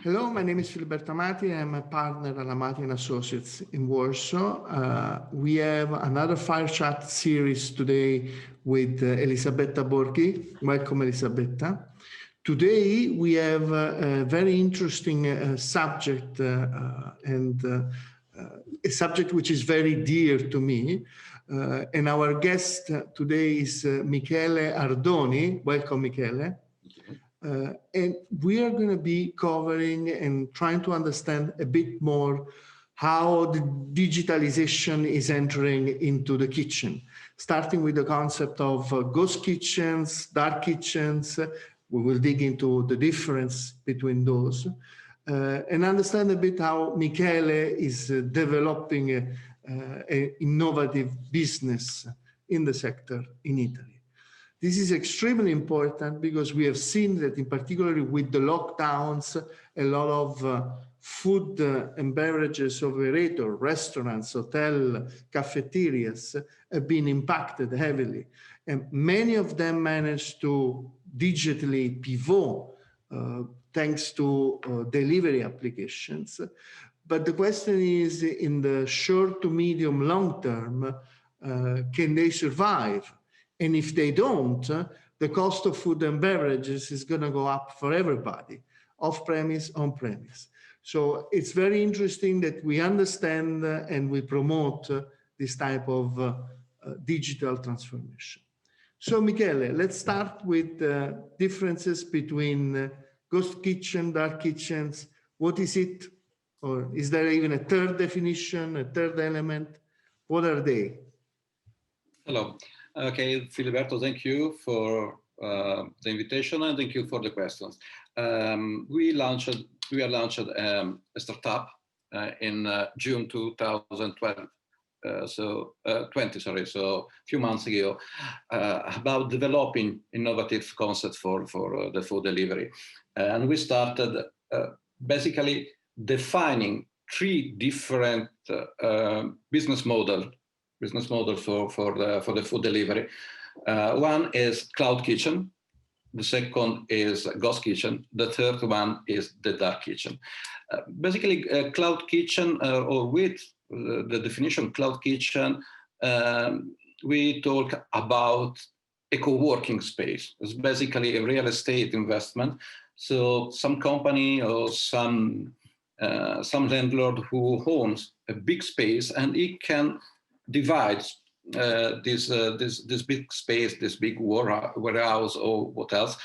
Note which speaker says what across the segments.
Speaker 1: Hello, my name is Filiberto Amati. I'm a partner at Amati & Associates in Warsaw. We have another Fire Chat series today with Elisabetta Borghi. Welcome, Elisabetta. Today, we have a very interesting subject and a subject which is very dear to me. And our guest today is Michele Ardoni. Welcome, Michele. And we are going to be covering and trying to understand a bit more how the digitalization is entering into the kitchen, starting with the concept of ghost kitchens, dark kitchens. We will dig into the difference between those and understand a bit how Michele is developing an innovative business in the sector in Italy. This is extremely important because we have seen that in particular with the lockdowns, a lot of food and beverages operator, restaurants, hotel, cafeterias have been impacted heavily. And many of them managed to digitally pivot thanks to delivery applications. But the question is, in the short to medium long term, can they survive? And if they don't, the cost of food and beverages is going to go up for everybody, off-premise, on-premise. So it's very interesting that we understand and we promote this type of digital transformation. So Michele, let's start with differences between ghost kitchen, dark kitchens. What is it? Or is there even a third definition, a third element? What are they?
Speaker 2: Hello. Okay, Filiberto, thank you for the invitation and thank you for the questions. We launched a startup in June 2012. So a few months ago, about developing innovative concepts for the food delivery. And we started basically defining three different business model for the food delivery. One is cloud kitchen. The second is ghost kitchen. The third one is the dark kitchen. Basically, cloud kitchen, or with the definition cloud kitchen, we talk about a co-working space. It's basically a real estate investment. So some company or some landlord who owns a big space and he can divide this big space, this big warehouse or what else,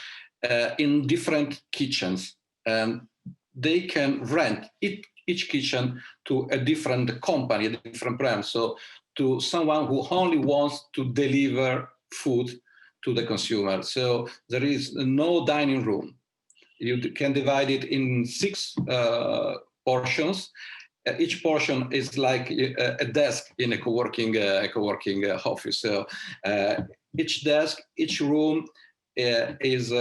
Speaker 2: in different kitchens, and they can rent each kitchen to a different company, a different brand. So to someone who only wants to deliver food to the consumer. So there is no dining room. You can divide it in 6 portions. Each portion is like a desk in a co-working office. So each desk, each room is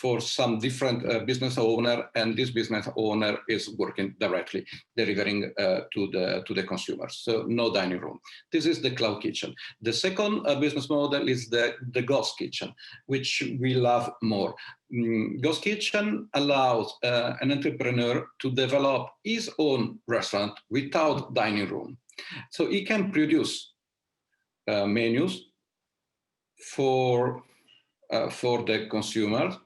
Speaker 2: for some different business owner, and this business owner is working directly, delivering to the consumers. So no dining room. This is the cloud kitchen. The second business model is the ghost kitchen, which we love more. Ghost kitchen allows an entrepreneur to develop his own restaurant without dining room. So he can produce menus for the consumer.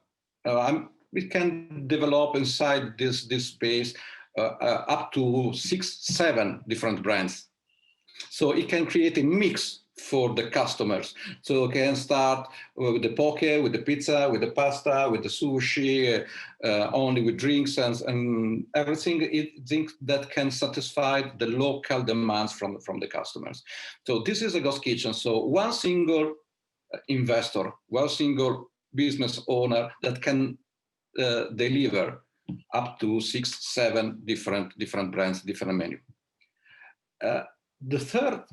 Speaker 2: We can develop inside this space up to 6-7 different brands. So it can create a mix for the customers. So you can start with the poke, with the pizza, with the pasta, with the sushi, only with drinks and everything that can satisfy the local demands from the customers. So this is a ghost kitchen. So one single investor, one single business owner that can deliver up to 6-7 different brands, different menu. The third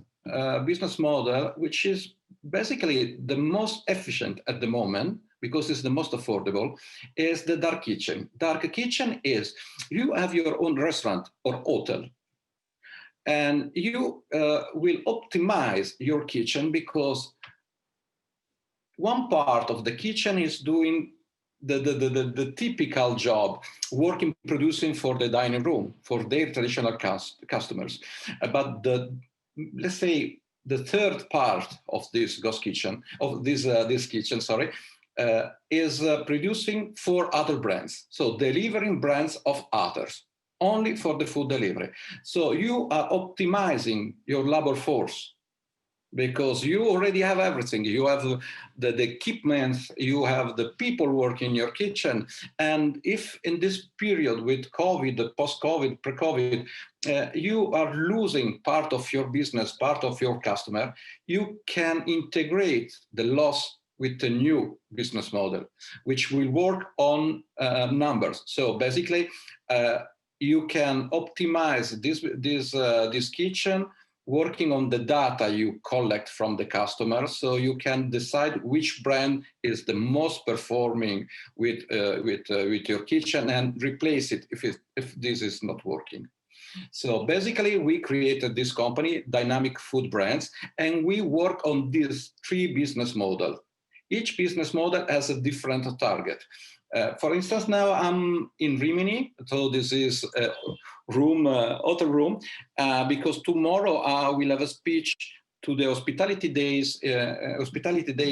Speaker 2: business model, which is basically the most efficient at the moment because it's the most affordable, is the dark kitchen. Dark kitchen is you have your own restaurant or hotel, and you will optimize your kitchen because one part of the kitchen is doing the typical job, working, producing for the dining room, for their traditional customers. But let's say the third part of this ghost kitchen, of this kitchen, sorry, is producing for other brands. So delivering brands of others, only for the food delivery. So you are optimizing your labor force, because you already have everything. You have the equipment, you have the people working in your kitchen. And if in this period with COVID, post-COVID, pre-COVID, you are losing part of your business, part of your customer, you can integrate the loss with a new business model, which will work on numbers. So basically, you can optimize this kitchen working on the data you collect from the customer, so you can decide which brand is the most performing with your kitchen and replace it if this is not working. So basically, we created this company, Dynamic Food Brands, and we work on these 3 business models. Each business model has a different target. For instance, now I'm in Rimini, so this is a room, hotel room, because tomorrow I will have a speech to the hospitality day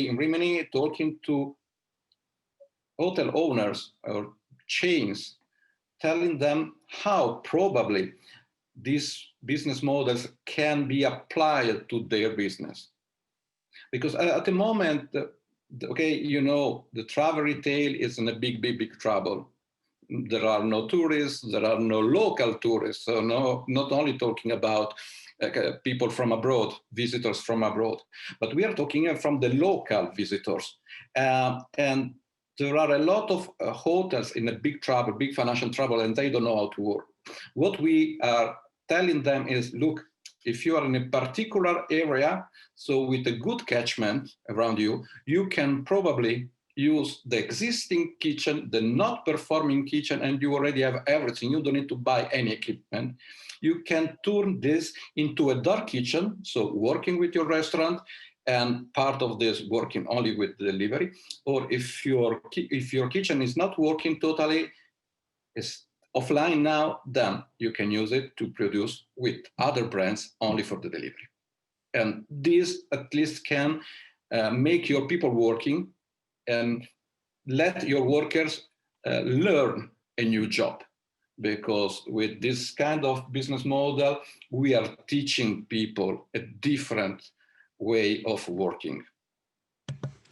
Speaker 2: in Rimini, talking to hotel owners or chains, telling them how probably these business models can be applied to their business. Because at the moment, okay, you know, the travel retail is in a big trouble. There are no tourists, there are no local tourists. So not only talking about people from abroad, visitors from abroad, but we are talking from the local visitors. And there are a lot of hotels in a big trouble, big financial trouble, and they don't know how to work. What we are telling them is, look, if you are in a particular area, so with a good catchment around you, you can probably use the existing kitchen, the not performing kitchen, and you already have everything. You don't need to buy any equipment. You can turn this into a dark kitchen, so working with your restaurant, and part of this working only with delivery. Or if your kitchen is not working totally, it's offline now, then you can use it to produce with other brands only for the delivery. And this at least can make your people working and let your workers learn a new job. Because with this kind of business model, we are teaching people a different way of working.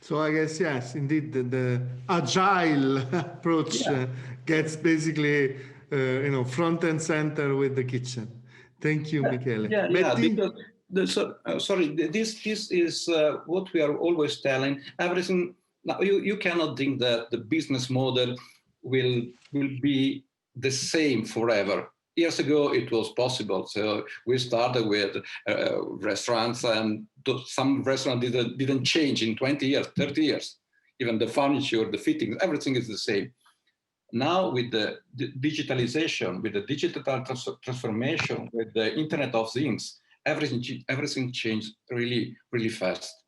Speaker 1: So I guess, yes, indeed, the agile approach gets basically, front and center with the kitchen. Thank you, Michele. Betty?
Speaker 2: Because sorry, this is what we are always telling. Everything, now you cannot think that the business model will be the same forever. Years ago, it was possible. So we started with restaurants, and some restaurants didn't change in 20 years, 30 years. Even the furniture, the fittings, everything is the same. Now with the digitalization, with the digital transformation, with the Internet of Things, everything changed really, really fast.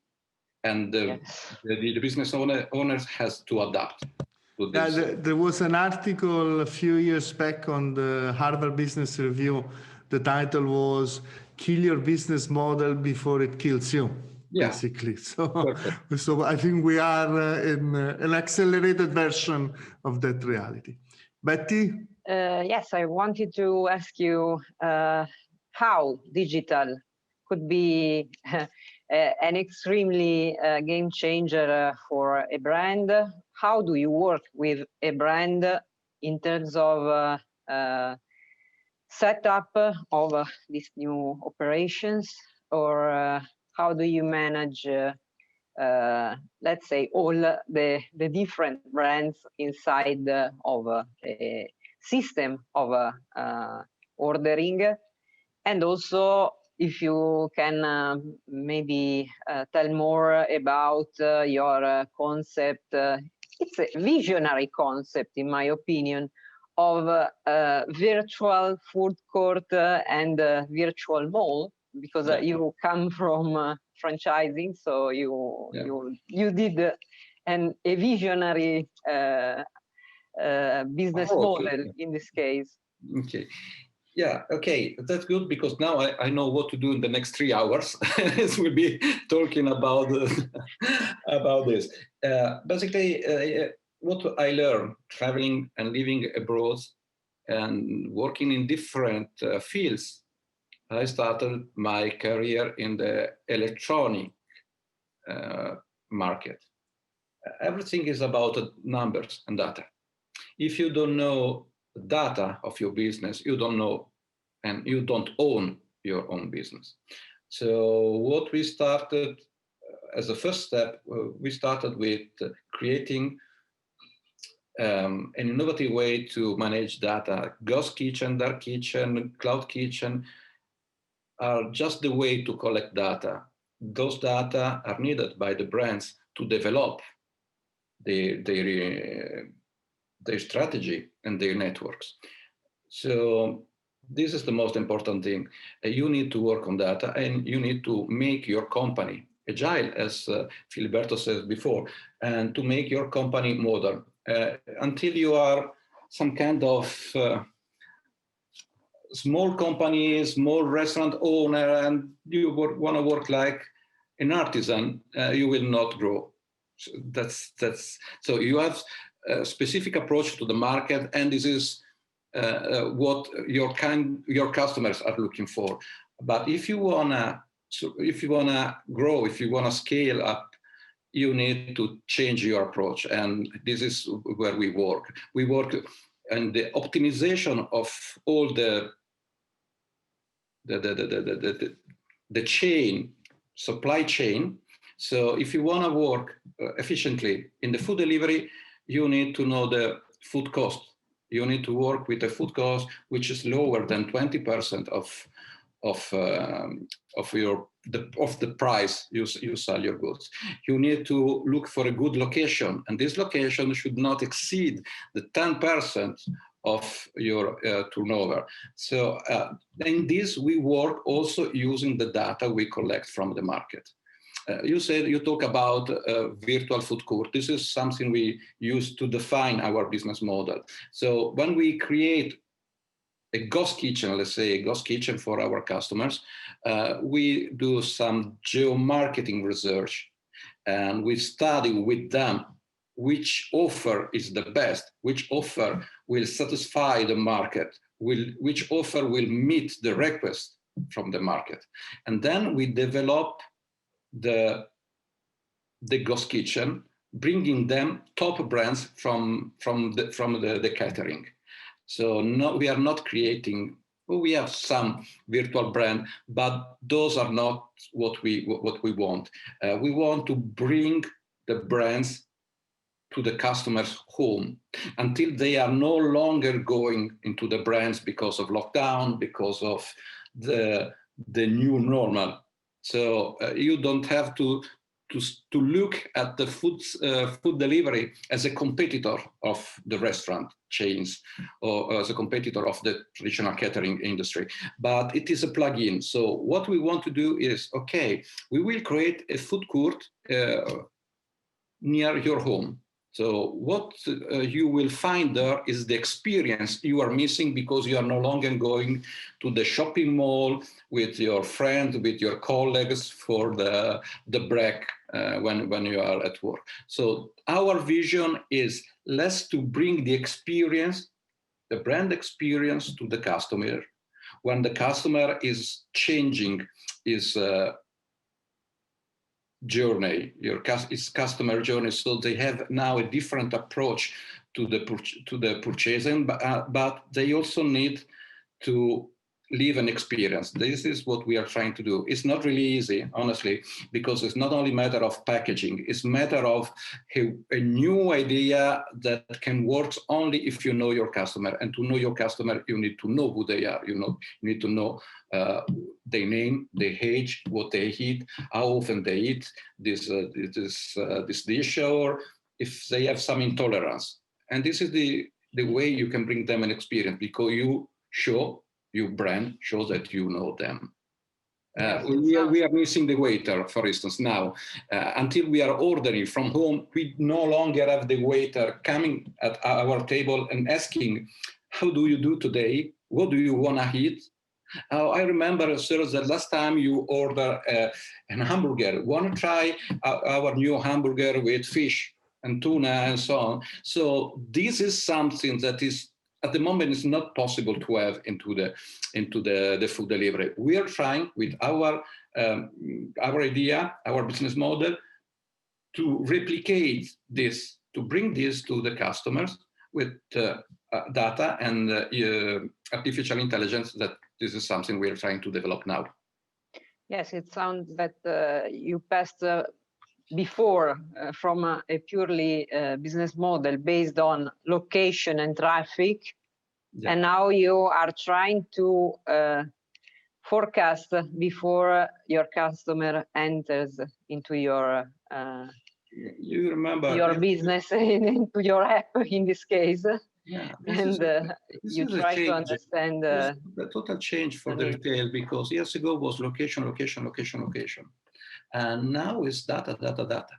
Speaker 2: And the business owners has to adapt.
Speaker 1: There was an article a few years back on the Harvard Business Review. The title was "Kill Your Business Model Before It Kills You," basically. So I think we are in an accelerated version of that reality. Betty?
Speaker 3: Yes, I wanted to ask you how digital could be an extremely game changer for a brand. How do you work with a brand in terms of setup of these new operations, or how do you manage, let's say, all the different brands inside of a system of ordering? And also, if you can maybe tell more about your concept. It's a visionary concept, in my opinion, of virtual food court and virtual mall, because you come from franchising, so you did and a visionary business model in this case.
Speaker 2: Okay. Yeah, okay, that's good, because now I know what to do in the next 3 hours. We'll be talking about about this. Basically, what I learned traveling and living abroad and working in different fields, I started my career in the electronic market. Everything is about numbers and data. If you don't know the data of your business, you don't know, and you don't own your own business. So what we started as a first step, we started with creating an innovative way to manage data. Ghost kitchen, dark kitchen, cloud kitchen are just the way to collect data. Those data are needed by the brands to develop their strategy and their networks. So this is the most important thing. You need to work on data, and you need to make your company agile, as Filiberto said before, and to make your company modern. Until you are some kind of small company, small restaurant owner, and you want to work like an artisan, you will not grow. So you have a specific approach to the market, and this is what your customers are looking for. But if you wanna grow, if you wanna scale up, you need to change your approach, and this is where we work. We work on the optimization of all the chain, supply chain. So if you wanna work efficiently in the food delivery, you need to know the food cost. You need to work with a food cost which is lower than 20% of the price you sell your goods. You need to look for a good location, and this location should not exceed the 10% of your turnover. So in this, we work also using the data we collect from the market. You talk about virtual food court. This is something we use to define our business model. So when we create a ghost kitchen, let's say a ghost kitchen for our customers, we do some geo-marketing research, and we study with them which offer is the best, which offer will satisfy the market, which offer will meet the request from the market. And then we develop the ghost kitchen, bringing them top brands from the catering. So no, we are not creating. We have some virtual brand, but those are not what we want. We want to bring the brands to the customer's home until they are no longer going into the brands because of lockdown, because of the new normal. So you don't have to look at the food delivery as a competitor of the restaurant chains or as a competitor of the traditional catering industry, but it is a plug-in. So what we want to do is, okay, we will create a food court near your home. So what you will find there is the experience you are missing because you are no longer going to the shopping mall with your friend, with your colleagues for the break when you are at work. So our vision is less to bring the experience, the brand experience to the customer when the customer is changing his journey, its customer journey. So they have now a different approach to the purchasing, but they also need to live an experience. This is what we are trying to do. It's not really easy, honestly, because it's not only a matter of packaging, it's a matter of a new idea that can work only if you know your customer. And to know your customer, you need to know who they are. You need to know their name, their age, what they eat, how often they eat this dish, or if they have some intolerance. And this is the way you can bring them an experience, because your brand shows that you know them.
Speaker 3: Yes,
Speaker 2: We are missing the waiter, for instance, now. Until we are ordering from home, we no longer have the waiter coming at our table and asking, how do you do today? What do you want to eat? I remember, sir, the last time you order an hamburger. Want to try our new hamburger with fish and tuna and so on? So this is something that is, at the moment, is not possible to have into the food delivery. We are trying with our idea, our business model, to replicate this, to bring this to the customers with data and artificial intelligence. That this is something we are trying to develop now.
Speaker 3: Yes, it sounds that you passed before from a purely business model based on location and traffic,
Speaker 2: Yeah.
Speaker 3: and now you are trying to forecast before your customer enters into your
Speaker 2: You remember
Speaker 3: your business, into your app in this case.
Speaker 2: Yeah,
Speaker 3: And you try to understand
Speaker 2: the total change for the
Speaker 3: need.
Speaker 2: retail, because years ago was location, location, location, location. And now it's data, data, data.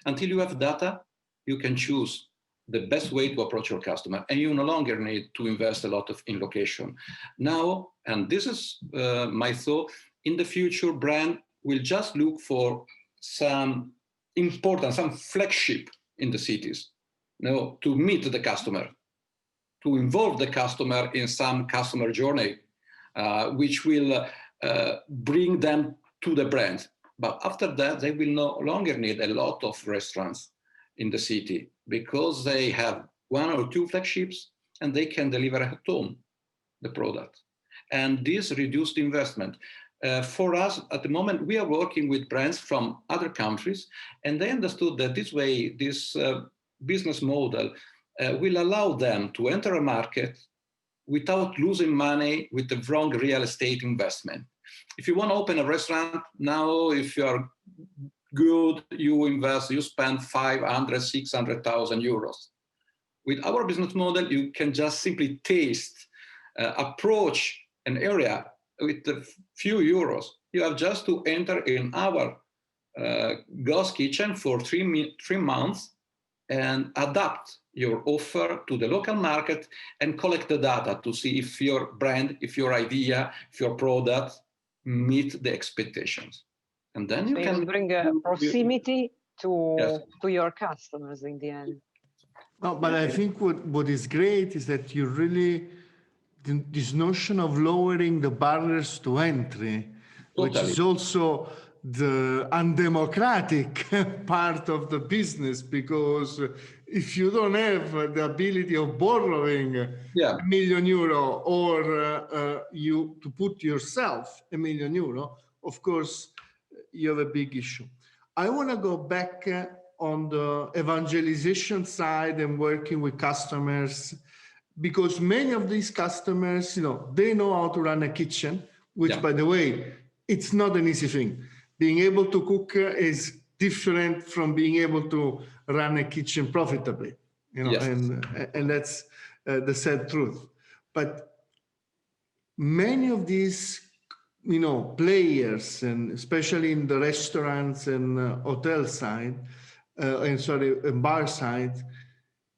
Speaker 2: Until you have data, you can choose the best way to approach your customer, and you no longer need to invest a lot in location. Now, and this is my thought, in the future, brand will just look for some important, some flagship in the cities, to meet the customer, to involve the customer in some customer journey, which will bring them to the brand. But after that, they will no longer need a lot of restaurants in the city, because they have one or two flagships and they can deliver at home the product. And this reduced investment. For us, at the moment, we are working with brands from other countries, and they understood that this way, this business model will allow them to enter a market without losing money with the wrong real estate investment. If you want to open a restaurant now, if you are good, you spend 500, 600,000 euros. With our business model, you can just simply taste, approach an area with a few euros. You have just to enter in our ghost kitchen for 3 months and adapt your offer to the local market and collect the data to see if your brand, if your idea, if your product meet the expectations. And then you can
Speaker 3: bring a proximity to
Speaker 2: Yes.
Speaker 3: to your customers in the end.
Speaker 1: No, but I think what is great is that you really, this notion of lowering the barriers to entry, which
Speaker 2: Totally.
Speaker 1: is also the undemocratic part of the business, because if you don't have the ability of borrowing
Speaker 2: Yeah.
Speaker 1: €1 million or you to put yourself €1 million, of course, you have a big issue. I want to go back on the evangelization side and working with customers, because many of these customers, they know how to run a kitchen, which, by the way, it's not an easy thing. Being able to cook is different from being able to run a kitchen profitably,
Speaker 2: Yes.
Speaker 1: and that's the sad truth. But many of these, players, and especially in the restaurants and hotel side, and bar side,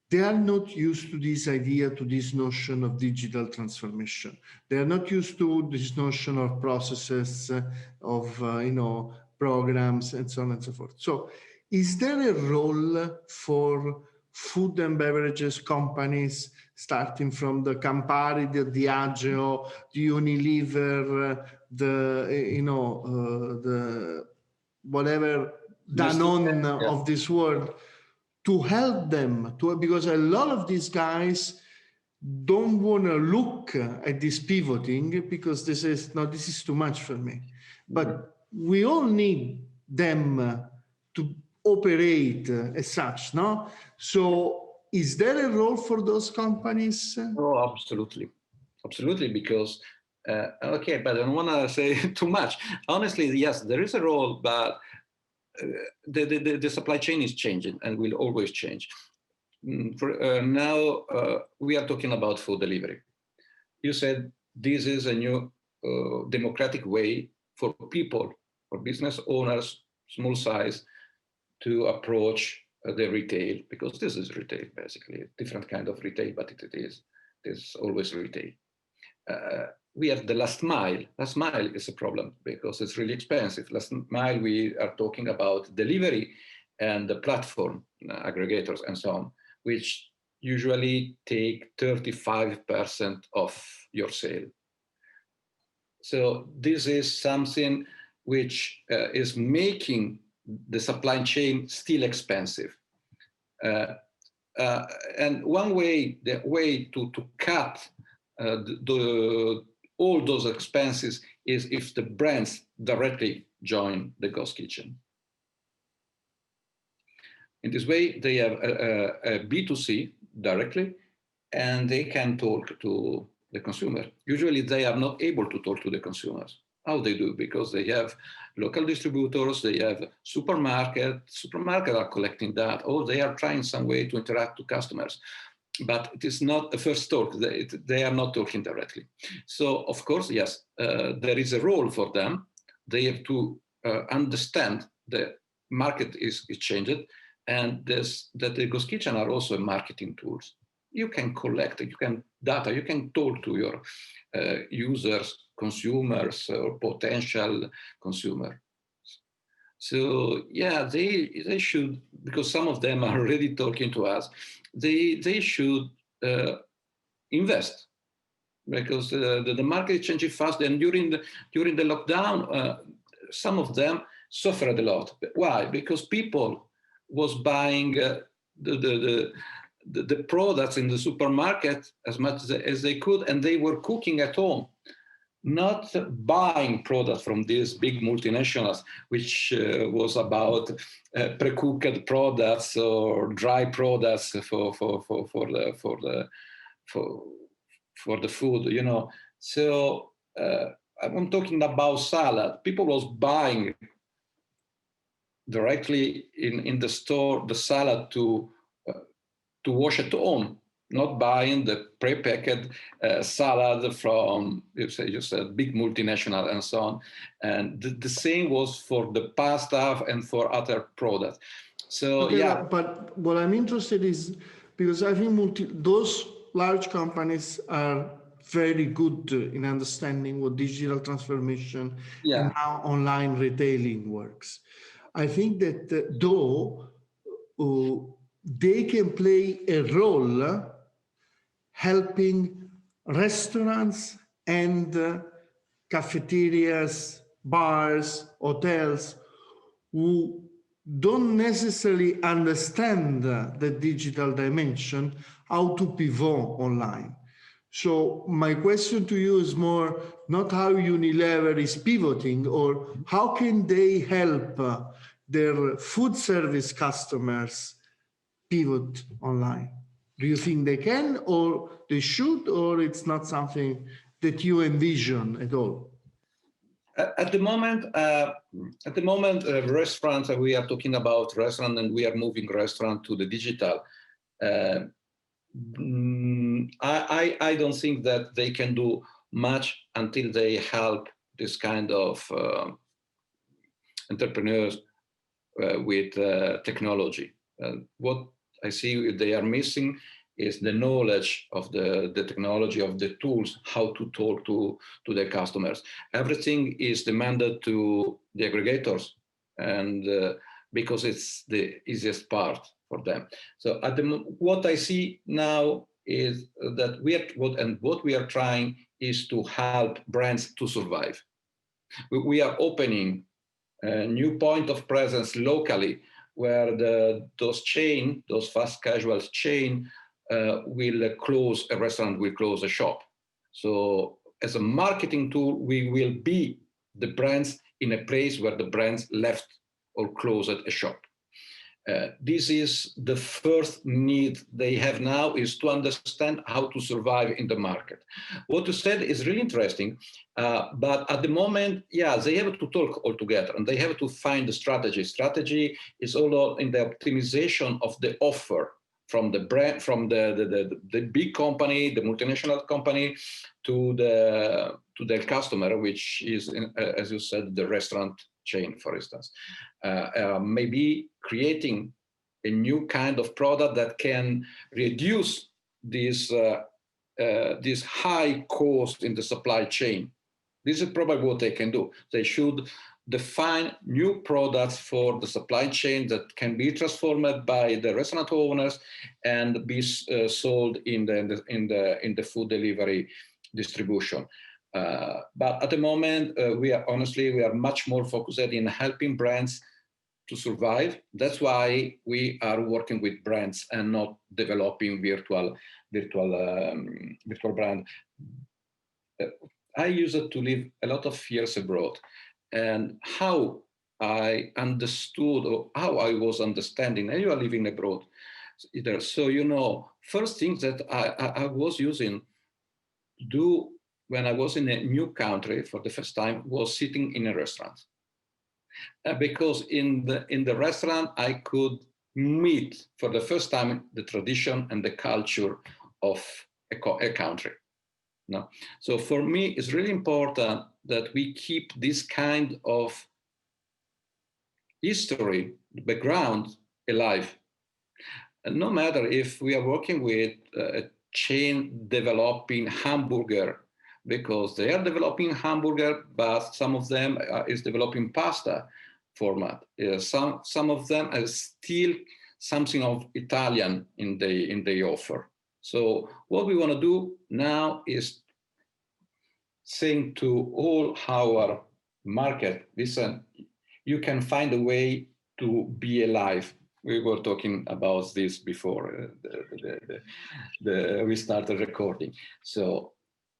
Speaker 1: they are not used to this idea, to this notion of digital transformation. They are not used to this notion of processes, of programs, and so on and so forth. So, is there a role for food and beverages companies, starting from the Campari, the Diageo, the Unilever, the whatever Danone of this world, to help them, because a lot of these guys don't want to look at this pivoting, because this is too much for me. But we all need them to operate as such, no? So is there a role for those companies?
Speaker 2: Oh, absolutely. Absolutely, because, okay, but I don't want to say too much. Honestly, yes, there is a role, but the supply chain is changing and will always change. Now we are talking about food delivery. You said this is a new democratic way for people, for business owners, small size, to approach the retail, because this is retail basically, a different kind of retail, but it is always retail. We have the last mile. Last mile is a problem because it's really expensive. Last mile, we are talking about delivery and the platform aggregators and so on, which usually take 35% of your sale. So this is something which is making the supply chain still expensive. And the way to cut all those expenses is if the brands directly join the ghost kitchen. In this way, they have a B2C directly, and they can talk to the consumer. Usually they are not able to talk to the consumers. How they do? Because they have local distributors, they have supermarkets are collecting that, or they are trying some way to interact to customers. But it is not the first talk, they are not talking directly. So of course, yes, there is a role for them. They have to understand the market is changed, and that the ghost kitchen are also marketing tools. You can collect, you can talk to your users, consumers, or potential consumer. So yeah, they should, because some of them are already talking to us, they should invest, because the market is changing fast, and during the lockdown, some of them suffered a lot. Why? Because people was buying the products in the supermarket as much as they could, and they were cooking at home, not buying products from these big multinationals, which was about pre-cooked products or dry products for the food, you know. So I'm talking about salad. People was buying directly in the store the salad to wash at home, not buying the pre-packed salad from, you said, big multinational and so on. And the same was for the pasta and for other products. So
Speaker 1: okay,
Speaker 2: yeah.
Speaker 1: But what I'm interested is, because I think those large companies are very good in understanding what digital transformation and how online retailing works. I think that though they can play a role helping restaurants and cafeterias, bars, hotels who don't necessarily understand the digital dimension, how to pivot online. So my question to you is more not how Unilever is pivoting, or how can they help their food service customers pivot online? Do you think they can, or they should, or it's not something that you envision at all?
Speaker 2: At the moment, restaurants, we are talking about restaurant, and we are moving restaurant to the digital. I don't think that they can do much until they help this kind of entrepreneurs with technology. What I see they are missing is the knowledge of the technology, of the tools, how to talk to their customers. Everything is demanded to the aggregators, and because it's the easiest part for them. So what I see now is that what we are trying is to help brands to survive. We are opening a new point of presence locally, where those fast casual chain will close a restaurant, will close a shop. So as a marketing tool, we will be the brands in a place where the brands left or closed a shop. This is the first need they have now, is to understand how to survive in the market. What you said is really interesting, but at the moment, they have to talk all together, and they have to find the strategy. Strategy is all in the optimization of the offer from the brand, from the big company, the multinational company, to to their customer, which is, as you said, the restaurant chain, for instance. Maybe creating a new kind of product that can reduce this high cost in the supply chain. This is probably what they can do. They should define new products for the supply chain that can be transformed by the restaurant owners and be sold in the food delivery distribution. But at the moment, we are much more focused in helping brands to survive. That's why we are working with brands and not developing virtual brand. I used to live a lot of years abroad, and how I understood, or how I was understanding, and you are living abroad either. So, first things that I was using do when I was in a new country for the first time was sitting in a restaurant. Because in the restaurant, I could meet for the first time the tradition and the culture of a country. No. So for me, it's really important that we keep this kind of history, background alive. And no matter if we are working with a chain developing hamburger, because they are developing hamburger, but some of them is developing pasta format. Some of them are still something of Italian in the offer. So what we want to do now is saying to all our market, listen, you can find a way to be alive. We were talking about this before we started recording. So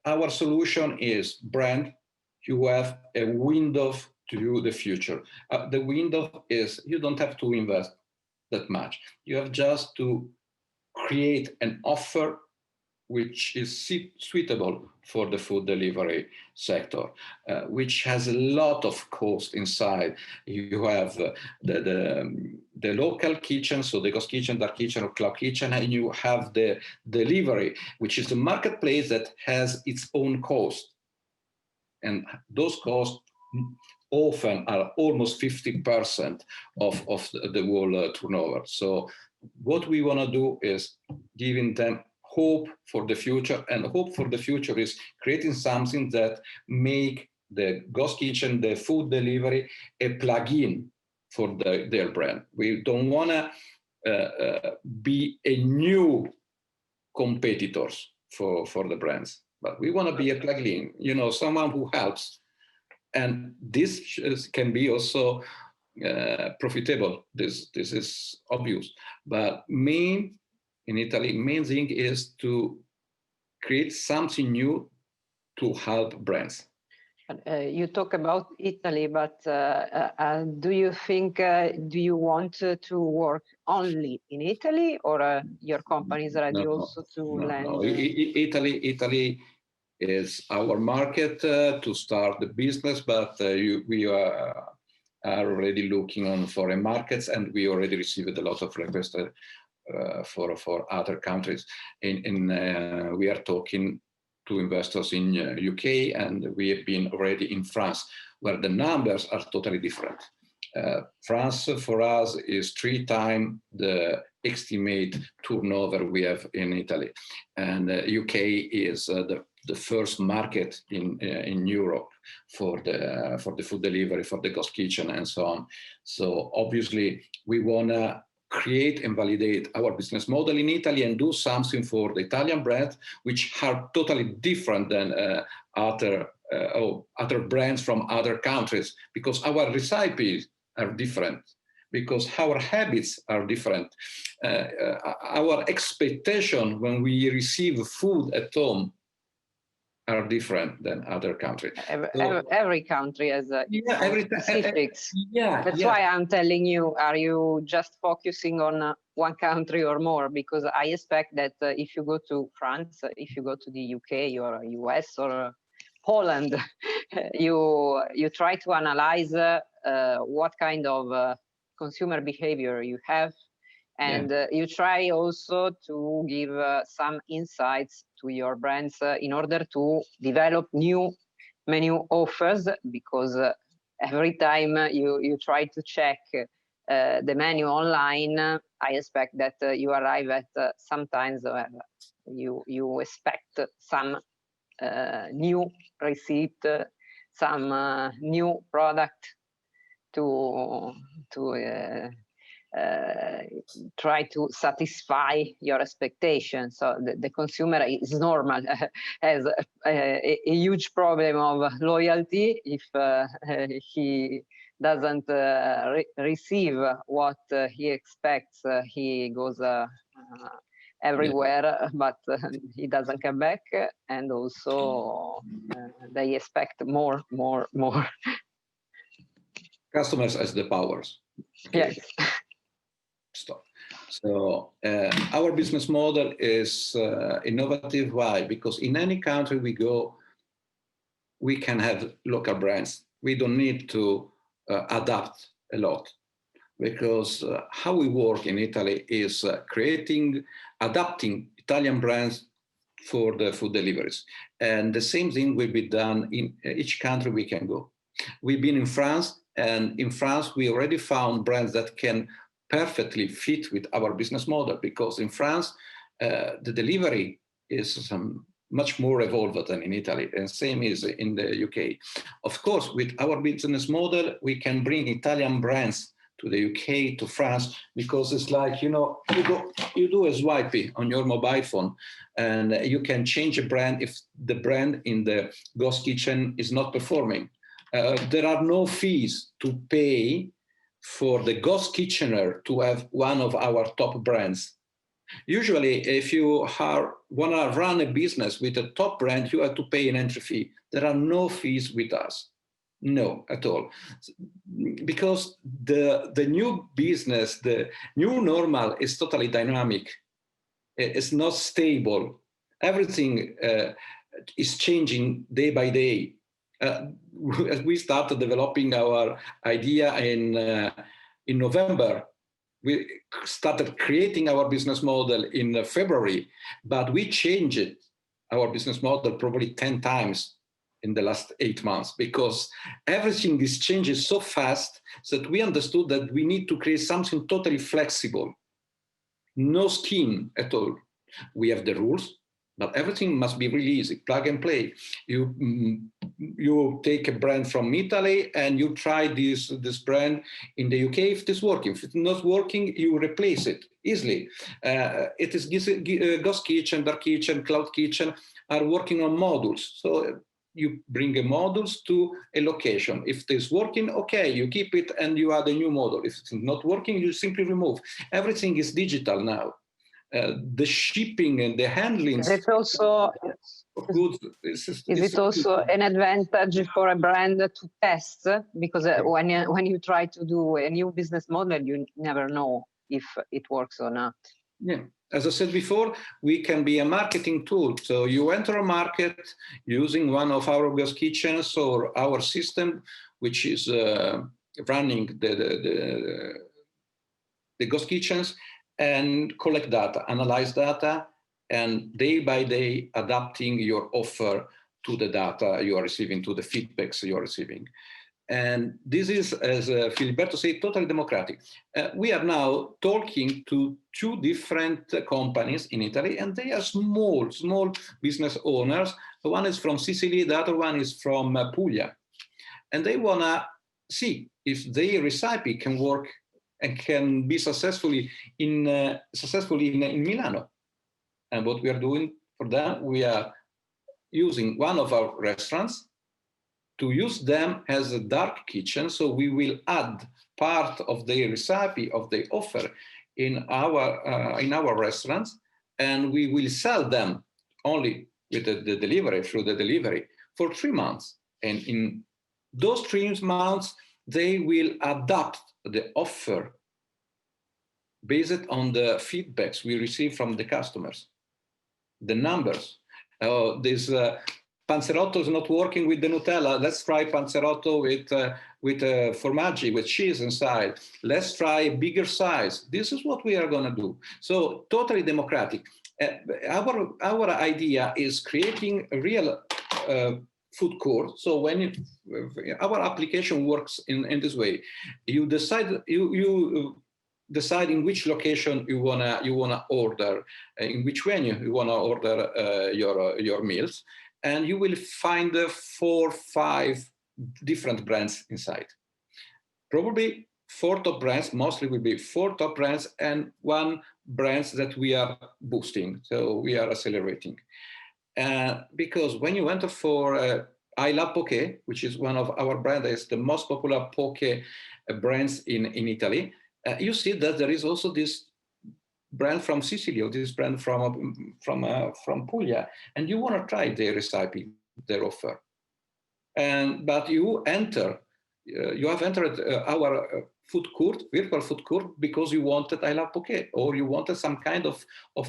Speaker 2: our solution is brand. You have a window to the future. The window is you don't have to invest that much. You have just to create an offer which is suitable for the food delivery sector, which has a lot of cost inside. You have the local kitchen, so the ghost kitchen, dark kitchen, or cloud kitchen, and you have the delivery, which is a marketplace that has its own cost. And those costs often are almost 50% of the whole turnover. So what we want to do is giving them hope for the future, and hope for the future is creating something that make the ghost kitchen, the food delivery, a plug-in for their brand. We don't want to be a new competitors for the brands, but we want to be a plug-in, someone who helps. And this can be also profitable. This is obvious, but in Italy, main thing is to create something new to help brands.
Speaker 3: You talk about Italy, but do you think, do you want to work only in Italy, or your company is ready also to land?
Speaker 2: No. Italy is our market to start the business, but we are already looking on foreign markets, and we already received a lot of requests for other countries. We are talking to investors in UK, and we have been already in France, where the numbers are totally different. France for us is 3 times the estimate turnover we have in Italy, and UK is the first market in Europe for the food delivery, for the ghost kitchen, and so on. So obviously we wanna create and validate our business model in Italy and do something for the Italian brands, which are totally different than other brands from other countries, because our recipes are different, because our habits are different. Our expectation when we receive food at home are different than other countries.
Speaker 3: Every country has specifics. That's why I'm telling you, are you just focusing on one country or more? Because I expect that if you go to France, if you go to the UK or US or Poland, you try to analyze what kind of consumer behavior you have. And you try also to give some insights to your brands in order to develop new menu offers, because every time you try to check the menu online, I expect that you arrive at sometimes you expect some new receipt, some new product to try to satisfy your expectations. So the consumer is normal, has a huge problem of loyalty. If he doesn't receive what he expects, he goes everywhere, but he doesn't come back. And also they expect more.
Speaker 2: Customers as the powers. Okay.
Speaker 3: Yes.
Speaker 2: Stop. So our business model is innovative. Why? Because in any country we go, we can have local brands. We don't need to adapt a lot, because how we work in Italy is adapting Italian brands for the food deliveries. And the same thing will be done in each country we can go. We've been in France, and in France we already found brands that can perfectly fit with our business model, because in France, the delivery is much more evolved than in Italy, and same is in the UK. Of course, with our business model, we can bring Italian brands to the UK, to France, because it's like, you do a swipe on your mobile phone, and you can change a brand if the brand in the ghost kitchen is not performing. There are no fees to pay for the ghost kitchener to have one of our top brands. Usually, if you want to run a business with a top brand, you have to pay an entry fee. There are no fees with us. No, at all. Because the new business, the new normal is totally dynamic. It's not stable. Everything is changing day by day. We started developing our idea in November. We started creating our business model in February, but we changed our business model probably 10 times in the last 8 months, because everything is changing so fast that we understood that we need to create something totally flexible. No scheme at all. We have the rules, but everything must be really easy, plug and play. You take a brand from Italy and you try this brand in the UK. If it's working, if it's not working, you replace it easily. It is Ghost Kitchen, Dark Kitchen, Cloud Kitchen are working on modules. So you bring a modules to a location. If it's working, okay, you keep it and you add a new model. If it's not working, you simply remove. Everything is digital now. The shipping and the handling.
Speaker 3: Is it also an advantage for a brand to test? Because when you try to do a new business model, you never know if it works or not.
Speaker 2: Yeah, as I said before, we can be a marketing tool. So you enter a market using one of our ghost kitchens or our system, which is running the ghost kitchens, and collect data, analyze data, and day by day adapting your offer to the data you are receiving, to the feedbacks you are receiving. And this is, as Filiberto said, totally democratic. We are now talking to 2 different companies in Italy, and they are small business owners. One is from Sicily, the other one is from Puglia. And they want to see if their recipe can work and can be successfully in Milano. And what we are doing for them, we are using one of our restaurants to use them as a dark kitchen. So we will add part of their recipe, of the offer in our restaurants, and we will sell them only with the delivery, through the delivery, for 3 months. And in those 3 months, they will adapt the offer based on the feedbacks we receive from the customers, the numbers. This Panzerotto is not working with the Nutella. Let's try Panzerotto with formaggi, with cheese inside. Let's try a bigger size. This is what we are going to do. So totally democratic. Our idea is creating a real food court. So when our application works in this way, you decide decide in which location you wanna order, in which venue you wanna order your meals, and you will find 4 or 5 different brands inside. Probably 4 top brands, mostly will be 4 top brands and 1 brands that we are boosting, so we are accelerating. Because when you enter for I Love Poke, which is one of our brands, is the most popular poke brands in Italy, you see that there is also this brand from Sicily, or this brand from Puglia, and you want to try their recipe, their offer. But you have entered our food court, virtual food court, because you wanted I Love Poke, or you wanted some kind of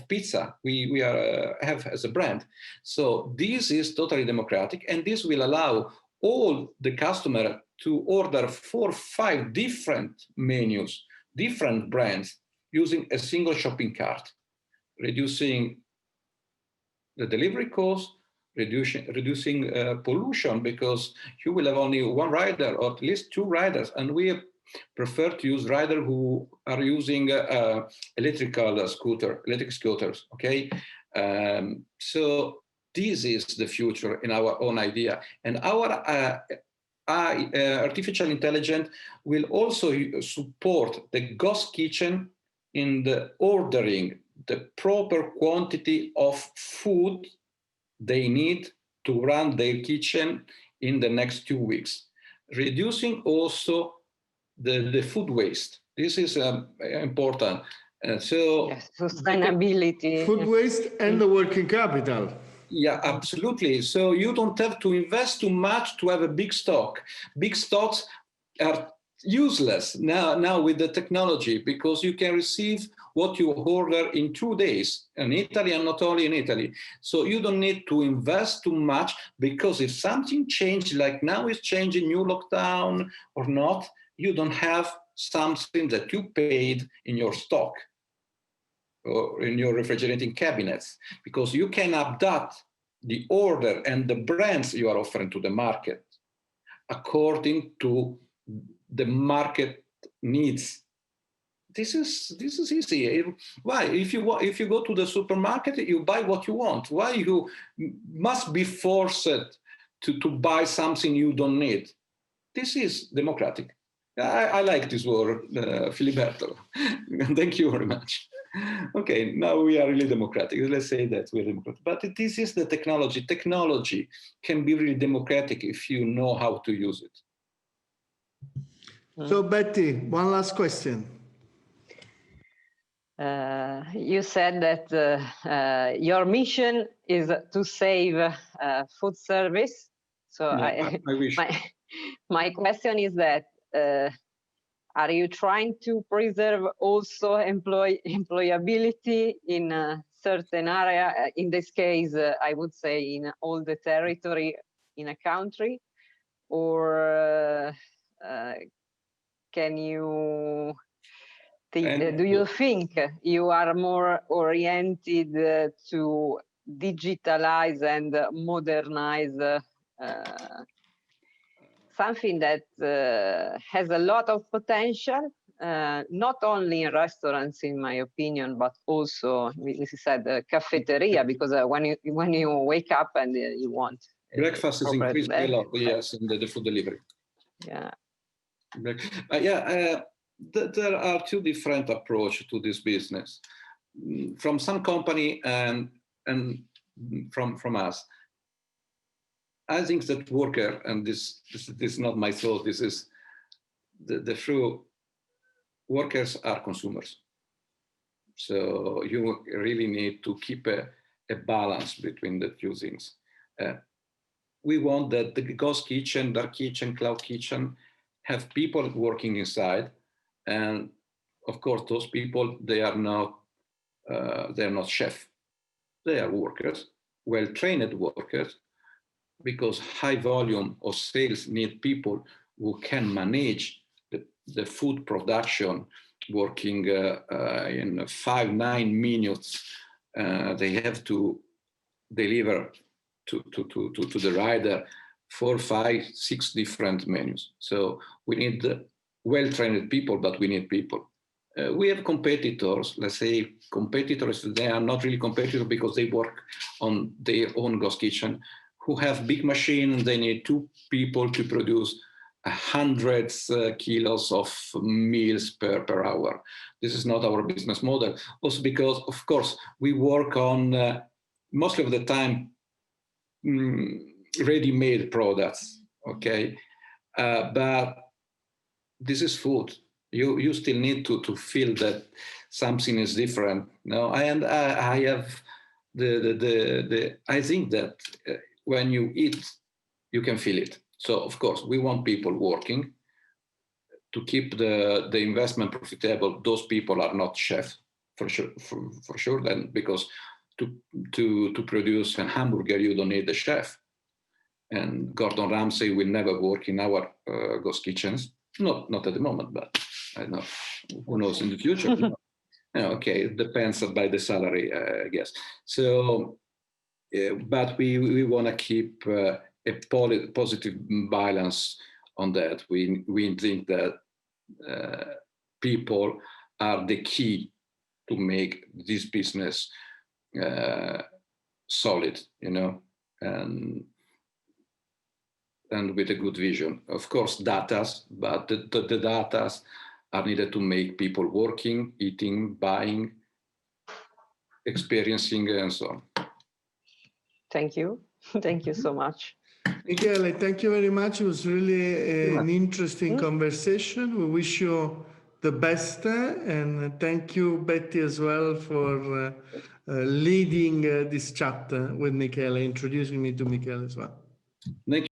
Speaker 2: pizza we have as a brand. So this is totally democratic, and this will allow all the customer to order 4 or 5 different menus, different brands, using a single shopping cart, reducing the delivery cost, reducing pollution, because you will have only 1 rider or at least 2 riders, and we prefer to use riders who are using electric scooters. Okay, so this is the future in our own idea, and our artificial intelligence will also support the ghost kitchen in the ordering the proper quantity of food they need to run their kitchen in the next 2 weeks, reducing also the food waste. This is important. So
Speaker 3: yes, sustainability.
Speaker 1: Food waste and the working capital.
Speaker 2: Yeah, absolutely. So you don't have to invest too much to have a big stock. Big stocks are useless now with the technology, because you can receive what you order in 2 days in Italy, and not only in Italy. So you don't need to invest too much, because if something changed, like now is changing, new lockdown or not, you don't have something that you paid in your stock or in your refrigerating cabinets, because you can adapt the order and the brands you are offering to the market according to the market needs. This is easy. Why? If you go to the supermarket, you buy what you want. Why you must be forced to buy something you don't need? This is democratic. I like this word, Filiberto. Thank you very much. Okay, now we are really democratic. Let's say that we're democratic. But this is the technology. Technology can be really democratic if you know how to use it.
Speaker 1: So Betty, one last question.
Speaker 3: You said that your mission is to save food service. So
Speaker 2: yeah, I wish.
Speaker 3: My question is that, are you trying to preserve also employability in a certain area? In this case, I would say in all the territory in a country, or can you think, do you think you are more oriented to digitalize and modernize something that has a lot of potential, not only in restaurants, in my opinion, but also, as you said, cafeteria, because when you wake up and you want
Speaker 2: breakfast is increased a lot, yes, in the food delivery.
Speaker 3: Yeah.
Speaker 2: There are 2 different approaches to this business, from some company and from us. I think that worker, and this is not my thought, this is the true, workers are consumers. So you really need to keep a balance between the 2 things. We want that the ghost kitchen, dark kitchen, cloud kitchen have people working inside, and of course those people, they are not chefs, they are workers, well-trained workers, because high volume of sales need people who can manage the food production, working in 5-9 minutes. They have to deliver to the rider 4, 5, 6 different menus. So we need well-trained people, but we need people. We have competitors, let's say competitors, they are not really competitors because they work on their own ghost kitchen, who have big machines, they need 2 people to produce hundreds kilos of meals per hour. This is not our business model. Also because, of course, we work on, most of the time, ready-made products, okay? But this is food. You still need to feel that something is different. No, and I have I think that when you eat, you can feel it. So of course we want people working to keep the investment profitable. Those people are not chefs for sure. Then because to produce a hamburger you don't need a chef. And Gordon Ramsay will never work in our ghost kitchens. Not at the moment, but I don't know. Who knows in the future? Okay, it depends by the salary, I guess. So, but we want to keep a positive balance on that. We think that people are the key to make this business solid, and with a good vision. Of course, datas, but the datas are needed to make people working, eating, buying, experiencing, and so on.
Speaker 3: Thank you. Thank you so much.
Speaker 1: Michele, thank you very much. It was really an interesting conversation. We wish you the best, and thank you, Betty, as well, for leading this chat with Michele, introducing me to Michele as well.
Speaker 2: Thank you.